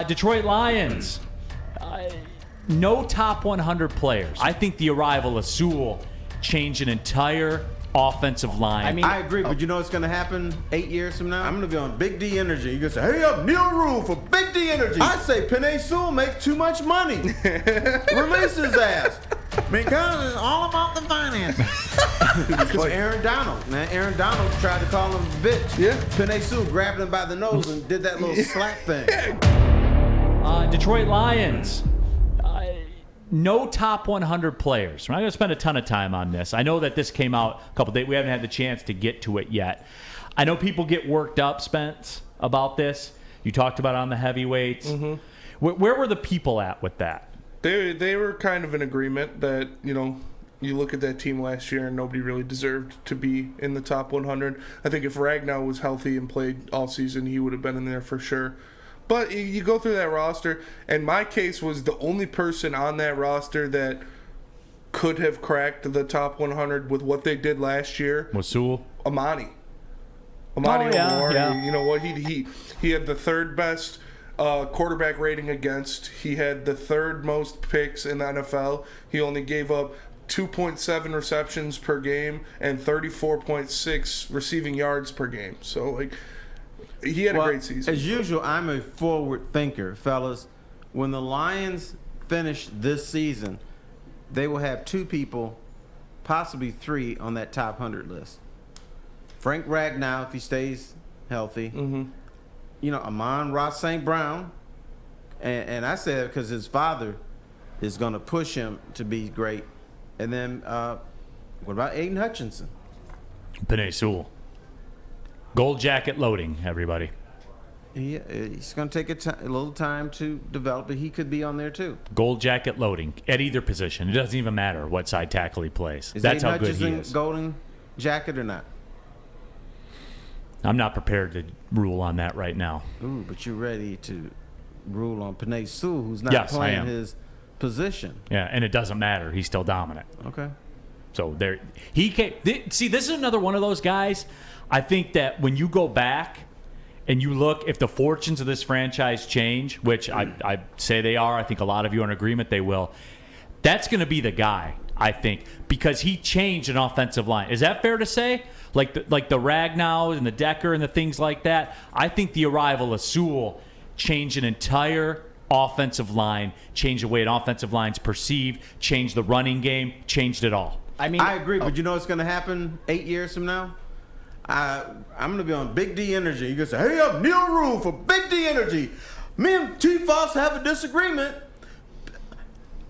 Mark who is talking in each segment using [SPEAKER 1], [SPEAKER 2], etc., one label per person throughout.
[SPEAKER 1] Detroit Lions. No top 100 players. I think the arrival of Sewell changed an entire offensive line.
[SPEAKER 2] I agree, but you know what's going to happen 8 years from now? I'm going to be on Big D Energy. You're going to say, hey up, Neil Rule for Big D Energy. I say Penei Sewell makes too much money. Release his ass. Because it's all about the finances. Because Aaron Donald, Aaron Donald tried to call him a bitch.
[SPEAKER 3] Yeah.
[SPEAKER 2] Penei Sewell grabbed him by the nose and did that little slap thing.
[SPEAKER 1] Detroit Lions. No top 100 players. We're not going to spend a ton of time on this. I know that this came out a couple days. We haven't had the chance to get to it yet. I know people get worked up, Spence, about this. You talked about it on the heavyweights.
[SPEAKER 3] Mm-hmm.
[SPEAKER 1] Where were the people at with that?
[SPEAKER 3] They were kind of in agreement that, you look at that team last year and nobody really deserved to be in the top 100. I think if Ragnow was healthy and played all season, he would have been in there for sure. But you go through that roster, and my case was the only person on that roster that could have cracked the top 100 with what they did last year.
[SPEAKER 1] Was Sewell?
[SPEAKER 3] Ermanni.
[SPEAKER 1] Yeah.
[SPEAKER 3] You know what? He had the third best quarterback rating against. He had the third most picks in the NFL. He only gave up 2.7 receptions per game and 34.6 receiving yards per game. So, he had a great season.
[SPEAKER 2] As usual, I'm a forward thinker, fellas. When the Lions finish this season, they will have two people, possibly three, on that top 100 list. Frank Ragnow, if he stays healthy.
[SPEAKER 3] Mm-hmm.
[SPEAKER 2] Amon-Ra St. Brown. And I say that because his father is going to push him to be great. And then what about Aiden Hutchinson?
[SPEAKER 1] Penei Sewell. Gold jacket loading, everybody.
[SPEAKER 2] He's going to take a little time to develop, but he could be on there too.
[SPEAKER 1] Gold jacket loading at either position. It doesn't even matter what side tackle he plays. That's how good he is.
[SPEAKER 2] Golden jacket or not?
[SPEAKER 1] I'm not prepared to rule on that right now.
[SPEAKER 2] Ooh, but you're ready to rule on Penei Sewell, who's not playing his position.
[SPEAKER 1] Yeah, and it doesn't matter. He's still dominant.
[SPEAKER 2] Okay.
[SPEAKER 1] So he came. See, this is another one of those guys. I think that when you go back and you look, if the fortunes of this franchise change, which I say they are, I think a lot of you are in agreement they will, that's going to be the guy, I think, because he changed an offensive line. Is that fair to say? Like the Ragnow and the Decker and the things like that? I think the arrival of Sewell changed an entire offensive line, changed the way an offensive line's perceived, changed the running game, changed it all.
[SPEAKER 2] I agree, but you know what's going to happen 8 years from now? I'm going to be on Big D Energy. You're going to say, hey up, Neil Rule for Big D Energy. Me and T. Foss have a disagreement.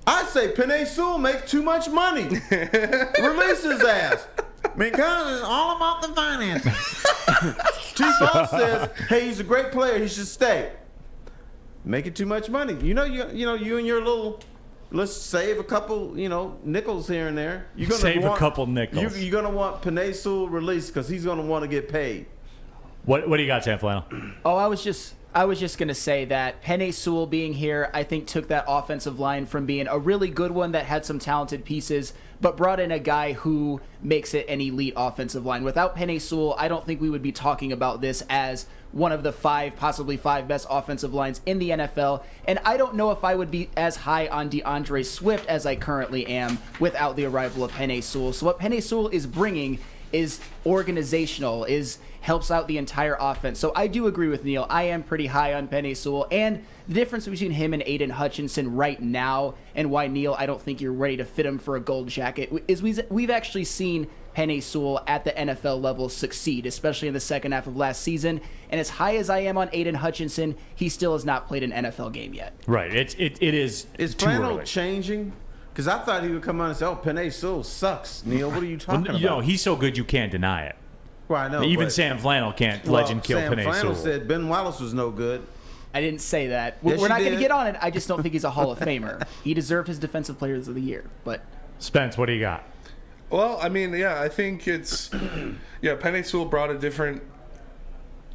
[SPEAKER 2] I say Penei Sewell makes too much money. Release his ass. Because it's all about the finances. T. Foss says, hey, he's a great player. He should stay. Making too much money. You and your little... Let's save a couple, nickels here and there. You're gonna
[SPEAKER 1] save a couple nickels.
[SPEAKER 2] You're going to want Penei Sewell released because he's going to want to get paid.
[SPEAKER 1] What do you got, Sam Flannel?
[SPEAKER 4] Oh, I was just going to say that Penei Sewell being here, I think, took that offensive line from being a really good one that had some talented pieces, but brought in a guy who makes it an elite offensive line. Without Penei Sewell, I don't think we would be talking about this as one of the possibly five best offensive lines in the NFL. And I don't know if I would be as high on DeAndre Swift as I currently am without the arrival of Penei Sewell. So what Penei Sewell is bringing is organizational, helps out the entire offense. So I do agree with Neil. I am pretty high on Penei Sewell. And the difference between him and Aiden Hutchinson right now, and why, Neil, I don't think you're ready to fit him for a gold jacket, is we've actually seen Penei Sewell at the NFL level succeed, especially in the second half of last season. And as high as I am on Aiden Hutchinson, he still has not played an NFL game yet.
[SPEAKER 1] Right. It is.
[SPEAKER 2] Is Flannel changing? Because I thought he would come on and say, "Oh, Penei Sewell sucks." Neil, what are you talking about?
[SPEAKER 1] He's so good you can't deny it.
[SPEAKER 2] Well, I know.
[SPEAKER 1] Even Sam Flannel can't legend kill Penei Sewell.
[SPEAKER 2] Sam Flannel said Ben Wallace was no good.
[SPEAKER 4] I didn't say that.
[SPEAKER 2] Yes,
[SPEAKER 4] We're not going to get on it. I just don't think he's a Hall of Famer. He deserved his Defensive Player of the Year. But
[SPEAKER 1] Spence, what do you got?
[SPEAKER 3] Well, I think it's Penei Sewell brought a different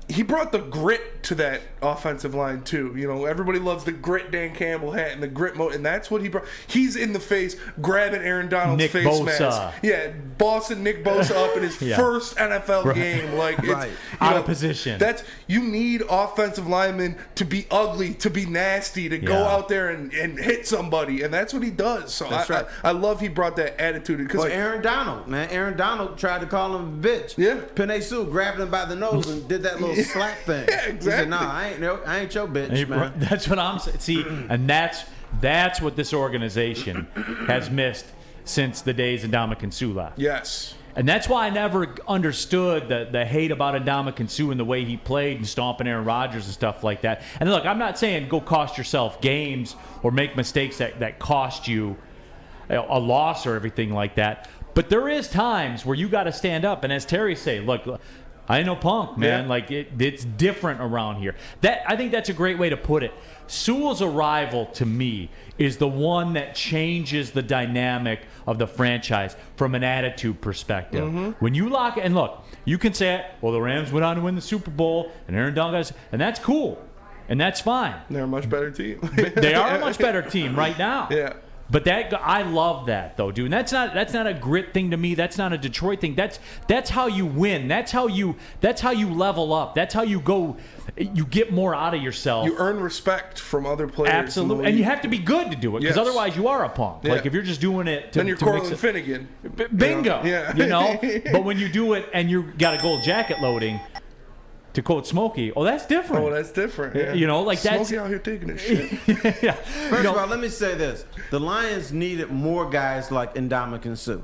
[SPEAKER 3] he brought the grit to that offensive line too. You know, everybody loves the grit Dan Campbell hat and the grit mode, and that's what he brought. He's in the face, grabbing Aaron Donald's
[SPEAKER 1] Nick
[SPEAKER 3] face
[SPEAKER 1] Bosa.
[SPEAKER 3] mask. Yeah, bossing Nick Bosa up in his first NFL game. Like, it's
[SPEAKER 1] Out of position.
[SPEAKER 3] You need offensive linemen to be ugly, to be nasty, to go out there and hit somebody, and that's what he does. So I love he brought that attitude. Because
[SPEAKER 2] Aaron Donald, man. Aaron Donald tried to call him a bitch.
[SPEAKER 3] Yeah.
[SPEAKER 2] Penei Sewell grabbed him by the nose and did that little slap thing.
[SPEAKER 3] Yeah, exactly.
[SPEAKER 2] He said, "No, I ain't your bitch, man."
[SPEAKER 1] That's what I'm saying. See, and that's what this organization has missed since the days of Ndamukong Suh left.
[SPEAKER 3] Yes.
[SPEAKER 1] And that's why I never understood the hate about Ndamukong Suh and the way he played and stomping Aaron Rodgers and stuff like that. And look, I'm not saying go cost yourself games or make mistakes that cost you a loss or everything like that. But there is times where you got to stand up. And as Terry say, look, I ain't no punk, man.
[SPEAKER 3] Yeah.
[SPEAKER 1] Like it's different around here. I think that's a great way to put it. Sewell's arrival to me is the one that changes the dynamic of the franchise from an attitude perspective.
[SPEAKER 3] Mm-hmm.
[SPEAKER 1] When you lock and look, you can say, well, the Rams went on to win the Super Bowl and Aaron Donald, and that's cool, and that's fine.
[SPEAKER 3] They're a much better team.
[SPEAKER 1] They are a much better team right now.
[SPEAKER 3] Yeah.
[SPEAKER 1] But I love that though, dude. And that's not a grit thing to me. That's not a Detroit thing. That's how you win. That's how you level up. That's how you go. You get more out of yourself.
[SPEAKER 3] You earn respect from other players.
[SPEAKER 1] Absolutely, and you have to be good to do it because
[SPEAKER 3] Yes.
[SPEAKER 1] otherwise you are a punk.
[SPEAKER 3] Yeah.
[SPEAKER 1] Like if you're just doing it to
[SPEAKER 3] Then you're
[SPEAKER 1] to mix
[SPEAKER 3] Cortland
[SPEAKER 1] it-
[SPEAKER 3] Finnegan.
[SPEAKER 1] Bingo.
[SPEAKER 3] Yeah.
[SPEAKER 1] You know. But when you do it and you got a gold jacket loading, to quote Smokey, that's different.
[SPEAKER 3] Oh, that's different. Yeah.
[SPEAKER 1] You know, like that's
[SPEAKER 3] Smokey out here taking his shit.
[SPEAKER 1] yeah.
[SPEAKER 2] First of all, let me say this: the Lions needed more guys like Ndamukong Suh.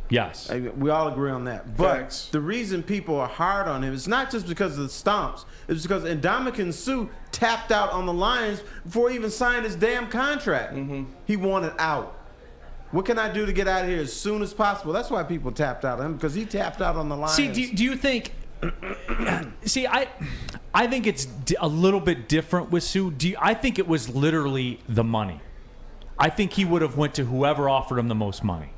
[SPEAKER 1] Yes.
[SPEAKER 2] We all agree on that. But
[SPEAKER 3] Facts.
[SPEAKER 2] the reason people are hard on him is not just because of the stomps. It's because Ndamukong Suh tapped out on the Lions before he even signed his damn contract.
[SPEAKER 3] Mm-hmm.
[SPEAKER 2] He wanted out. What can I do to get out of here as soon as possible? That's why people tapped out on him, because he tapped out on the Lions.
[SPEAKER 1] See, do you think? See, I think it's a little bit different with Sue. I think it was literally the money. I think he would have went to whoever offered him the most money.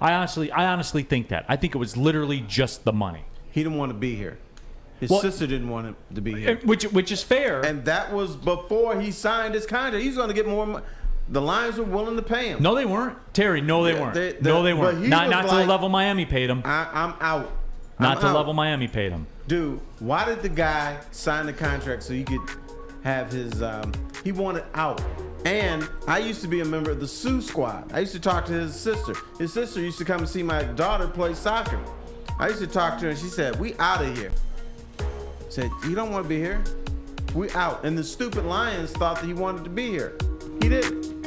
[SPEAKER 1] I honestly think that. I think it was literally just the money.
[SPEAKER 2] He didn't want to be here. His
[SPEAKER 1] Well-
[SPEAKER 2] sister didn't want him to be here.
[SPEAKER 1] Which is fair.
[SPEAKER 2] And that was before he signed his contract. He's going to get more money. The Lions were willing to pay him.
[SPEAKER 1] No, they weren't. Terry, no, they
[SPEAKER 2] Yeah,
[SPEAKER 1] weren't.
[SPEAKER 2] they
[SPEAKER 1] weren't.
[SPEAKER 2] but he
[SPEAKER 1] Not
[SPEAKER 2] was
[SPEAKER 1] to the
[SPEAKER 2] like,
[SPEAKER 1] level Miami paid him.
[SPEAKER 2] I'm out.
[SPEAKER 1] Not
[SPEAKER 2] I'm
[SPEAKER 1] to the
[SPEAKER 2] out.
[SPEAKER 1] level Miami paid him.
[SPEAKER 2] Dude, why did the guy sign the contract so he could have his he wanted out? And I used to be a member of the Sioux squad. I used to talk to his sister. His sister used to come and see my daughter play soccer. I used to talk to her and she said, "We out of here." I said, "You don't want to be here? We out." And the stupid Lions thought that he wanted to be here. He didn't.